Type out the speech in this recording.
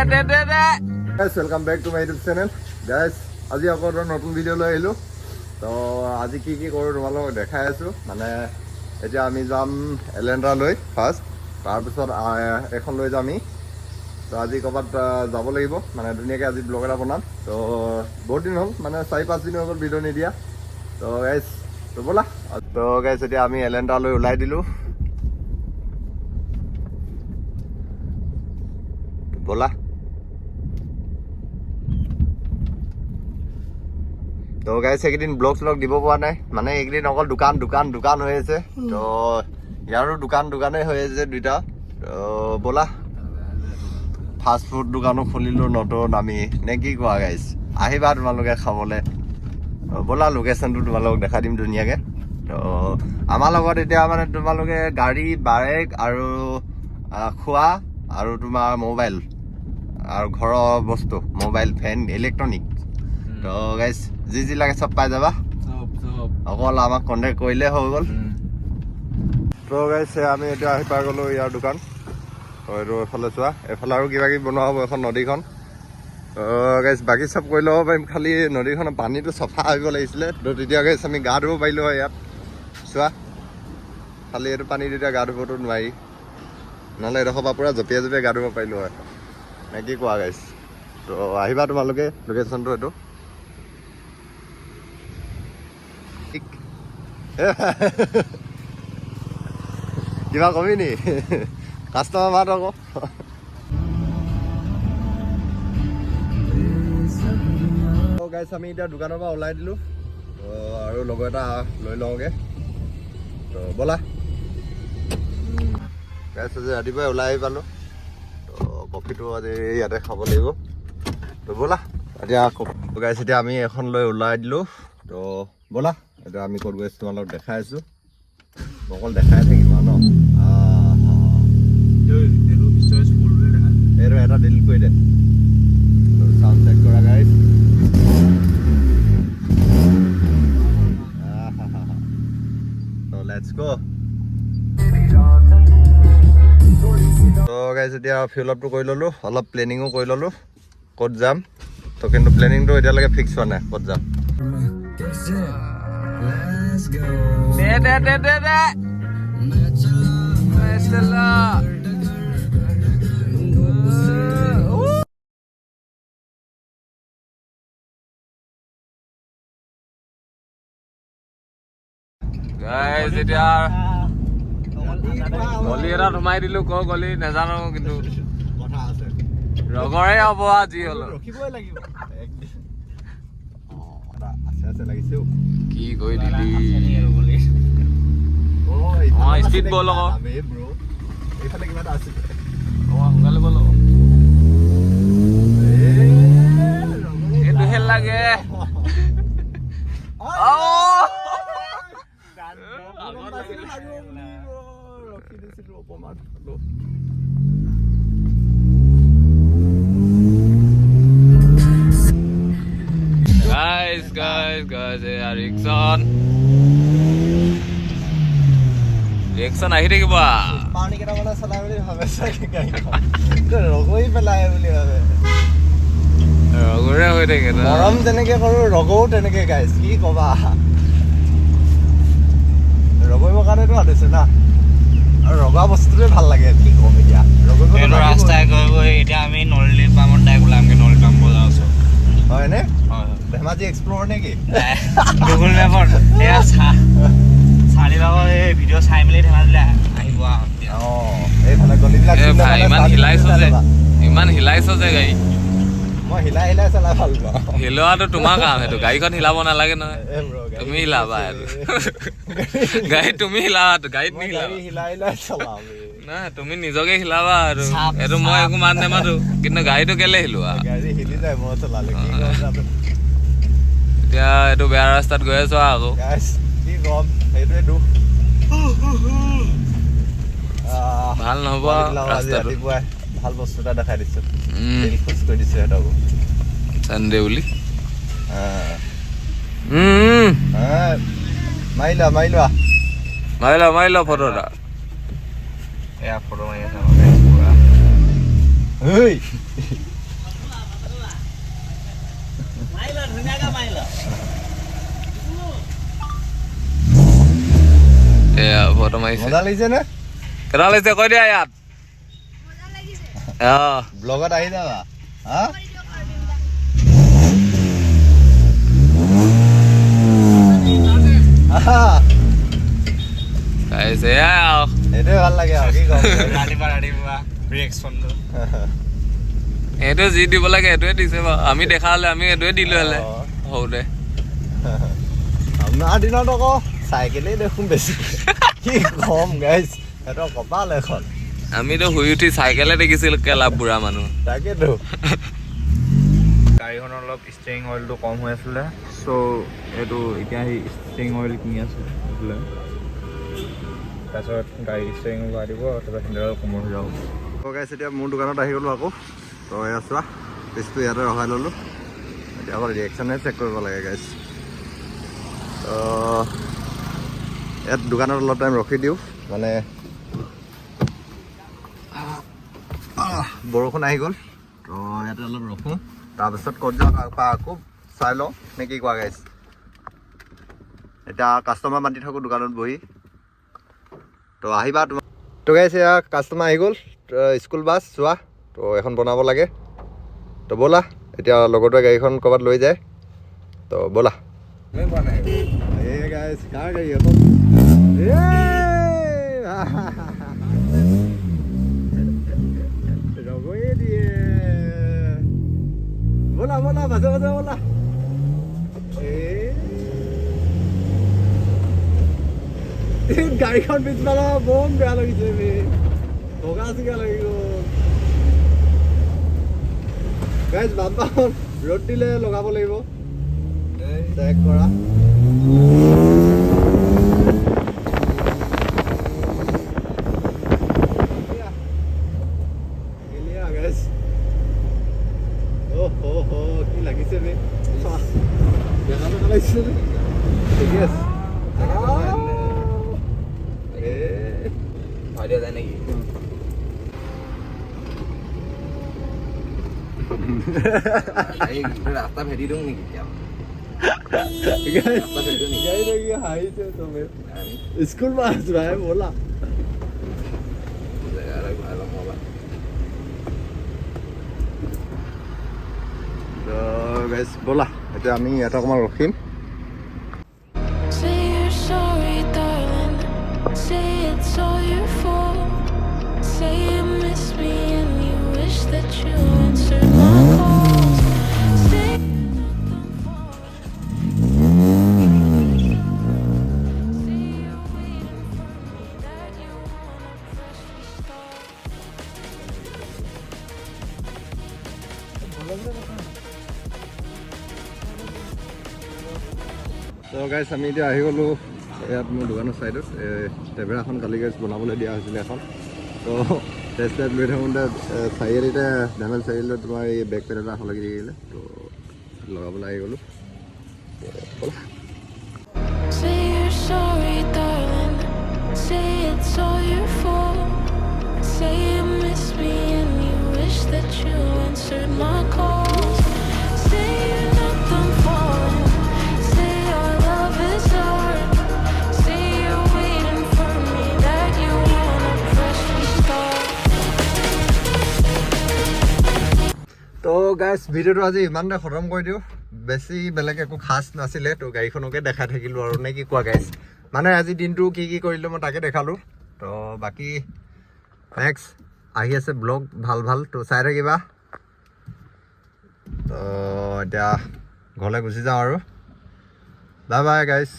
Guys, welcome back to my YouTube channel. Guys, আজি আকৌ নতুন ভিডিঅ' লৈ আহিলোঁ। তো আজি কি কৰোঁ তোমালোকক দেখাই আছোঁ। মানে এতিয়া আমি যাম এলেণ্ট্ৰা লৈ ফাৰ্ষ্ট, তাৰপিছত এখন লৈ যাম আমি। তো আজি ক'ৰবাত যাব লাগিব, মানে ধুনীয়াকৈ আজি ব্লগ এটা বনাম। তো বহুত দিন হ'ল, মানে 4-5 দিন হৈ গ'ল ভিডিঅ' নিদিয়া। তো গাইজ তো ব'লা। তো গাইজ এতিয়া আমি এলেণ্ট্ৰা লৈ ওলাই দিলোঁ, ব'লা। তো গাইজ এইকেইদিন ব্লগ শ্লগ দিব পৰা নাই, মানে এইকেইদিন অকল দোকান হৈ আছে। তো ইয়াৰো দোকানেই হৈ আছে দুইটা। তো ব'লা, ফাষ্ট ফুড দোকানো খুলিলোঁ নতুন আমি, নে কি কোৱা গাইজ? আহিবা তোমালোকে খাবলৈ। ব'লা, লোকেশ্যনটো তোমালোকক দেখাই দিম ধুনীয়াকৈ। তো আমাৰ লগত এতিয়া মানে তোমালোকে গাড়ী, বাইক আৰু খোৱা আৰু তোমাৰ মোবাইল আৰু ঘৰৰ বস্তু, মোবাইল, ফেন, ইলেক্ট্ৰনিক। তো গাইজ যি লাগে চব পাই যাবা, অকল আমাক কণ্টেক্ট কৰিলে হৈ গ'ল। তো গাইজ আমি এতিয়া আহি পাই গ'লোঁ ইয়াৰ দোকান। তো এইটো এফালে চোৱা, এফালে আৰু কিবা কিবি বনোৱা হ'ব, এখন নদীখন। তো গাইজ বাকী চব কৰি ল'ব পাৰিম, খালি নদীখনৰ পানীটো চফা আহিব লাগিছিলে। তো তেতিয়া গাইজ আমি গা ধুব পাৰিলোঁ হয় ইয়াত। চোৱা, খালি এইটো পানী তেতিয়া গা ধুবতো নোৱাৰি, নহ'লে এডোখৰ পৰা পূৰা জঁপিয়াই গা ধুব পাৰিলোঁ হয়, নে কি কোৱা গাইজ? তো আহিবা তোমালোকে, লোকেশ্যনটো এইটো। কিবা কবি নি? কাষ্টমাৰ মাত আকৌ। গাইজ আমি এতিয়া দোকানৰ পৰা ওলাই দিলোঁ, তো আৰু লগৰ এটা লৈ লওঁগৈ। তো ব'লা গাইজ, আজি ৰাতিপুৱাই ওলাই আহি পালোঁ। তো কফিটো আজি ইয়াতে খাব লাগিব। তো ব'লা এতিয়া গাইজ, এতিয়া আমি এখন লৈ ওলাই দিলোঁ। তো ব'লা এতিয়া আমি ক'ত গৈ আছোঁ তোমালোকক দেখাই আছোঁ। অকল দেখাই থাকিম আৰু ন। এইটো এটা ডিলিট কৰি দে, চাউণ্ড চেক কৰা গাইজ। তো লেটছ গো। তো গাইজ এতিয়া ফিউল আপটো কৰি ল'লোঁ, অলপ প্লেনিঙো কৰি ল'লোঁ ক'ত যাম। তো কিন্তু প্লেনিংটো এতিয়ালৈকে ফিক্স হোৱা নাই ক'ত যাম। গাইজ এতিয়া গলি এটা সোমাই দিলোঁ, ক গলি নাজানো, কিন্তু ৰগৰে হ'ব যি হ'লেও ৰখিবই লাগিব। কি কৰি দিলি স্পীড বল আকৌ, এইফালে কিবা এটা আছিল, সোনকালে বল আকৌ, এইটোহে লাগে। Guys, ৰিয়েকশ্যন আহি থাকিব। পানী কেইটামানে চলাই বুলি ভাবে চাগে, ৰগৈ পেলাই বুলি ভাবে। ৰগৰে হৈ থাকে, গৰম যেনেকে কৰোঁ ৰগও তেনেকে গাইছ, কি কবা। ৰগৈবৰ কাৰণেতো আনিছো না, আৰু ৰগা বস্তুটোৱে ভাল লাগে, কি কম এতিয়া। ৰাস্তাই গৈ গৈ এতিয়া আমি নললি পামত ডাইৰেক্ট ওলামগৈ, নললি পাম বজাৰ ওচৰত। হয়নে? হয়। ধেমাজি এক্সপ্ল'ৰ নেকি? গুগল মেপত এয়া চাৰিভাগৰ এই ভিডিঅ' চাই মেলি ধেমাজিলৈ আহিব আৰু। এইফালে গলিবিলাক ইমান হিলাইছ যে গাড়ী। মই হিলাই চলাই ভাল পাওঁ। হিলোৱাটো তোমাৰ কাম, সেইটো গাড়ীখন হিলাব নালাগে নহয়, তুমি হিলাবা। গাড়ী তুমি হিলাবা, গাড়ীত নিহিলাবা। হিলাই চলাওঁ নাই, তুমি নিজকে হিলাবা আৰু এইটো মই একো মান নেমাতো, কিন্তু গাড়ীটো কেলে হিলোৱা? গাড়ী হিলি যায় মই চলালে, কি কম। এতিয়া এইটো বেয়া ৰাস্তাত গৈ আছো আকৌ, কি কম, সেইটোৱে দুখ। ভাল নহ'ব ৰাস্তাটো। ৰাতিপুৱাই ভাল বস্তু এটা দেখাই দিছোঁ, খোজ কৰি দিছোঁ সিহঁতকো চানডে বুলি। মাৰি লোৱা ফটো এটা। এয়া ফটো মাৰি আছে ফটো মাৰিছে মজা লাগিছে নে কেনেকুৱা লাগিছে কৈ দিয়া ইয়াত ব্লগত আহি যাবা হা এইটোৱে ভাল লাগে আৰু কি ক'ম ৰাতিপুৱা ৰিয়েকশ্যনটো এইটো যি দিব লাগে এইটোৱে দিছে বাৰু আমি দেখা হ'লে আমি এইটোৱে দিলো হ'লে সৰুতে আমাৰ দিনত আকৌ চাইকেলেই দেখোন বেছি কি কম গাইজ সিহঁতৰ কপাল এখন আমিতো শুই উঠি চাইকেলে দেখিছিলো কেলা বুঢ়া মানুহ তাকেতো গাড়ীখনৰ অলপ ষ্টিয়াৰিং অইলটো কম হৈ আছিলে চ' এইটো এতিয়া সেই ষ্টিয়াৰিং অইল কিনি আছোঁ এইফালে তাৰপিছত গাড়ী ষ্টিয়াৰিং ভৰাই দিব তাৰপিছত হেণ্ডেল কোমল হৈ যাব গাইজ এতিয়া মোৰ দোকানত আহি গ'লোঁ আকৌ তো এয়া চোৱা পিচটো ইয়াতে ৰখাই ল'লোঁ এতিয়া আকৌ ৰিয়েকশ্যনে চেক কৰিব লাগে গাইজ তো ইয়াত দোকানত অলপ টাইম ৰখি দিওঁ মানে বৰষুণ আহি গ'ল তো ইয়াতে অলপ ৰখোঁ তাৰপিছত ক'ত যাওঁ আকৌ চাই লওঁ নে কি কোৱা গাইজ এতিয়া কাষ্টমাৰ মাতি থাকোঁ দোকানত বহি তো আহিবা তোমাৰ তো গাইজ এয়া কাষ্টমাৰ আহি গ'ল স্কুল বাছ চোৱা তো এখন বনাব লাগে তো ব'লা এতিয়া লগৰটোৱে গাড়ীখন ক'ৰবাত লৈ যায় তো ব'লা এই গাইজ কাৰ গাড়ী এখন ৰগৈয়ে দিয়ে ব'লা ব'লা বাজে বাজে ব'লা গাড়ীখন পিছফালে বম বেয়া লাগিছে ভগা চিগা লাগি গ'ল গাইজ বাম্পাৰখন ৰ'দ দিলে লগাব লাগিব চেক কৰা কি লাগিছে বে দেখা দেখা লাগিছে ঠিকে আছে যায় নেকি ৰাস্তা ভেটি দিওঁ নেকি স্কুল বাছ ভাই ব'লা ব'লা এতিয়া আমি ইয়াত অকণমান ৰখিম তো গাইজ আমি এতিয়া আহি গ'লোঁ ইয়াত মোৰ দোকানৰ ছাইডত টেভেৰাখন কালি গাইজ বনাবলৈ দিয়া হৈছিলে এখন তো টেষ্ট ড্ৰাইভ লৈ থাকোঁতে চাৰিআলিতে ধেমেল চাৰিআলিত তোমাৰ এই বেক পেড এটা লাগি থাকিলে তো লগাবলৈ আহি গ'লোঁ তো গাইজ ভিডিঅ'টো আজি ইমানতে খতম কৰি দিওঁ বেছি বেলেগ একো খাচ নাছিলে তো গাড়ীখনকে দেখাই থাকিলোঁ আৰু নে কি কোৱা গাইজ মানে আজি দিনটো কি কি কৰিলোঁ মই তাকে দেখালোঁ তো বাকী নেক্সট আহি আছে ব্লগ ভাল ভাল তো চাই থাকিবা তো এতিয়া ঘৰলৈ গুচি যাওঁ আৰু বাই বাই গাইজ